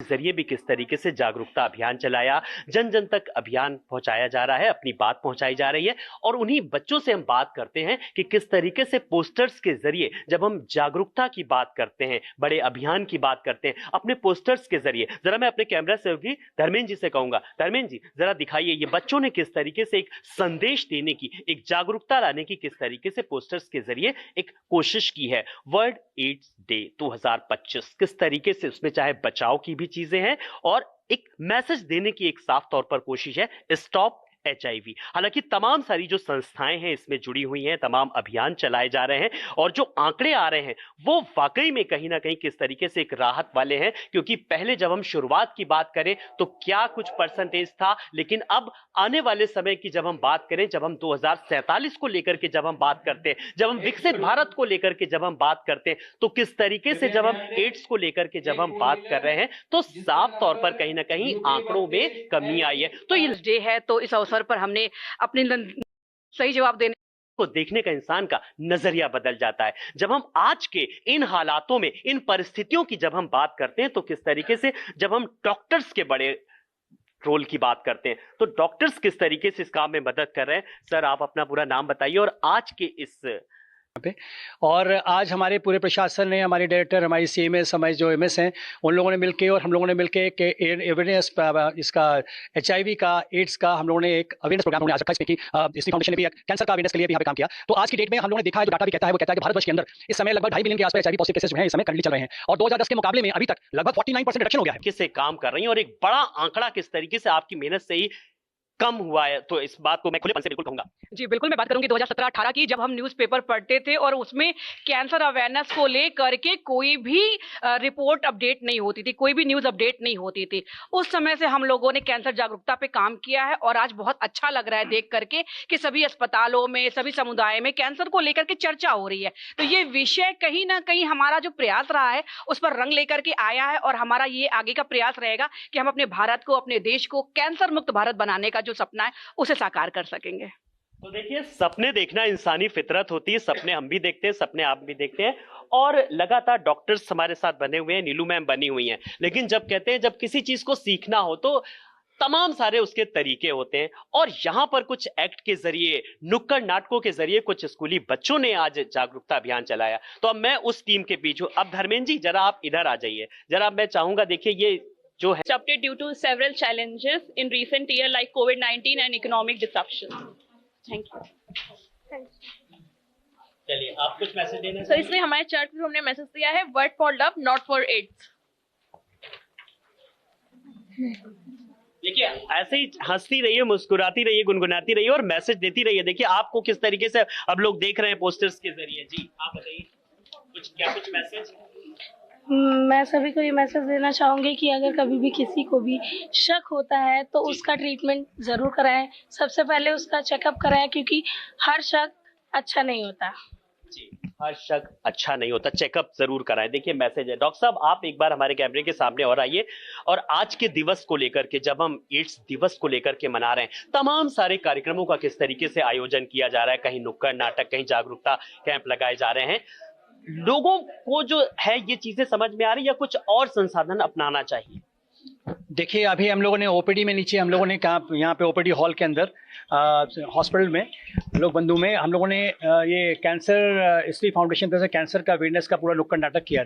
जरिए भी किस तरीके से जागरूकता अभियान चलाया, जन जन तक अभियान पहुंचाया जा रहा है, अपनी बात पहुंचाई जा रही है। और उन्हीं बच्चों से हम बात करते हैं कि किस तरीके से पोस्टर्स के जरिए जब हम जागरूकता की बात करते हैं, बड़े अभियान की बात करते हैं, अपने पोस्टर्स के जरिए, जरा मैं अपने कैमरा सहयोगी धर्मेंद्र जी से कहूंगा, धर्मेंद्र जी जरा दिखाइए ये बच्चों ने किस तरीके से एक संदेश देने की, एक जागरूकता लाने की किस तरीके से पोस्टर्स के जरिए एक कोशिश की है। वर्ल्ड एड्स डे 2025 किस तरीके से उसमें चाहे बचाव की भी चीजें हैं और एक मैसेज देने की एक साफ तौर पर कोशिश है, स्टॉप HIV। हालांकि तमाम सारी जो संस्थाएं हैं इसमें जुड़ी हुई हैं, तमाम अभियान चलाए जा रहे हैं और जो आंकड़े आ रहे हैं वो वाकई में कहीं ना कहीं किस तरीके से एक राहत वाले हैं। क्योंकि पहले जब हम शुरुआत की बात करें तो क्या कुछ परसेंटेज था, लेकिन अब आने वाले समय की जब हम बात करें, जब हम 2047 को लेकर के जब हम बात करते हैं, जब हम विकसित भारत को लेकर के जब हम बात करते हैं, तो किस तरीके से जब हम एड्स को लेकर के जब हम बात कर रहे हैं तो साफ तौर पर कहीं ना कहीं आंकड़ों में कमी आई है। तो ये डे है, तो इस अवसर पर हमने अपने सही जवाब देने को देखने का इंसान का नजरिया बदल जाता है। जब हम आज के इन हालातों में, इन परिस्थितियों की जब हम बात करते हैं तो किस तरीके से जब हम डॉक्टर्स के बड़े रोल की बात करते हैं तो डॉक्टर्स किस तरीके से इस काम में मदद कर रहे हैं। सर आप अपना पूरा नाम बताइए और आज के इस पे। और आज हमारे पूरे प्रशासन ने, हमारे डायरेक्टर, हमारी CMS, हमारे जो MS हैं, उन लोगों ने मिलके और हम लोगों ने मिलके अवेयरनेस इसका HIV का, एड्स का हम लोगों ने एक अवेयरनेस प्रोग्राम हमने आज रखा, इसमें कि इसी फाउंडेशन ने भी कैंसर का अवेयरनेस के लिए भी यहाँ पे काम किया। तो आज की डेट में हम लोगों ने देखा है, जो डाटा भी कहता है, वो कहता है कि भारतवर्ष के अंदर इस समय लगभग 2.5 मिलियन के आसपास HIV पॉजिटिव केसेस जो हैं इस समय करंटली चल रहे हैं और 2010 के मुकाबले में अभी तक लगभग 49% रिडक्शन हो गया है। किससे काम कर रही है और एक बड़ा आंकड़ा किस तरीके से आपकी मेहनत से ही कम हुआ है, तो इस बात को मैं खुलेपन से बिल्कुल कहूंगा। जी बिल्कुल, मैं बात करूंगी 2017-18 की, जब हम न्यूज़पेपर पढ़ते थे और उसमें कैंसर अवेयरनेस को लेकर के कोई भी रिपोर्ट अपडेट नहीं होती थी, कोई भी न्यूज़ अपडेट नहीं होती थी। उस समय से हम लोगों ने कैंसर जागरूकता पे काम किया है और आज बहुत अच्छा लग रहा है देख करके कि सभी अस्पतालों में, सभी समुदाय में कैंसर को लेकर के चर्चा हो रही है। तो ये विषय कहीं ना कहीं हमारा जो प्रयास रहा है उस पर रंग लेकर के आया है और हमारा ये आगे का प्रयास रहेगा कि हम अपने भारत को, अपने देश को कैंसर मुक्त भारत बनाने का जो सपना है उसे साकार कर सकेंगे। तो देखिए, सपने देखना इंसानी फितरत होती है, सपने हम भी देखते हैं, सपने आप भी देखते हैं और लगातार डॉक्टर्स हमारे साथ बने हुए हैं, नीलू मैम बनी हुई हैं। लेकिन जब कहते हैं, जब किसी चीज को सीखना हो तो तमाम सारे उसके तरीके होते हैं और यहाँ पर कुछ एक्ट के जरिए, नुक्कड़ नाटकों के जरिए कुछ स्कूली बच्चों ने आज जागरूकता अभियान चलाया। तो अब मैं उस टीम के बीच हूँ। अब धर्मेंद्र जी जरा आप इधर आ जाइए, जरा मैं चाहूंगा, देखिए ये जो है disrupted due to several challenges in recent year like COVID-19 and economic disruption. Thank you. चलिए आप कुछ मैसेज देना। So इसमें हमारे चर्च में हमने मैसेज दिया है, word for love not for AIDS. देखिए ऐसे ही हंसती रहिए, मुस्कुराती रहिए, गुनगुनाती रहिए और मैसेज देती रहिए। देखिए आपको किस तरीके से अब लोग देख रहे हैं पोस्टर्स के जरिए। जी आप बताइए कुछ मैसेज। मैं सभी को ये मैसेज देना चाहूँगी कि अगर कभी भी किसी को भी शक होता है तो उसका ट्रीटमेंट ज़रूर कराएं। सबसे पहले उसका चेकअप कराएं, क्योंकि हर शक अच्छा नहीं होता। जी, हर शक अच्छा नहीं होता, चेकअप जरूर कराएं। देखिए मैसेज है। डॉक्टर साहब आप एक बार हमारे कैमरे के सामने और आइए और आज के दिवस को लेकर के, जब हम एड्स दिवस को लेकर के मना रहे हैं, तमाम सारे कार्यक्रमों का किस तरीके से आयोजन किया जा रहा है, कहीं नुक्कड़ नाटक, कहीं जागरूकता कैंप लगाए जा रहे हैं, लोगों को जो है ये चीजें समझ में आ रही है या कुछ और संसाधन अपनाना चाहिए? देखिए अभी हम लोगों ने OPD में, नीचे हम लोगों ने यहाँ पे OPD हॉल के अंदर हॉस्पिटल में लोग बंधु में हम लोगों ने ये कैंसर, इसी फाउंडेशन तरफ से कैंसर का अवेयरनेस का पूरा नुक्कड़ नाटक किया।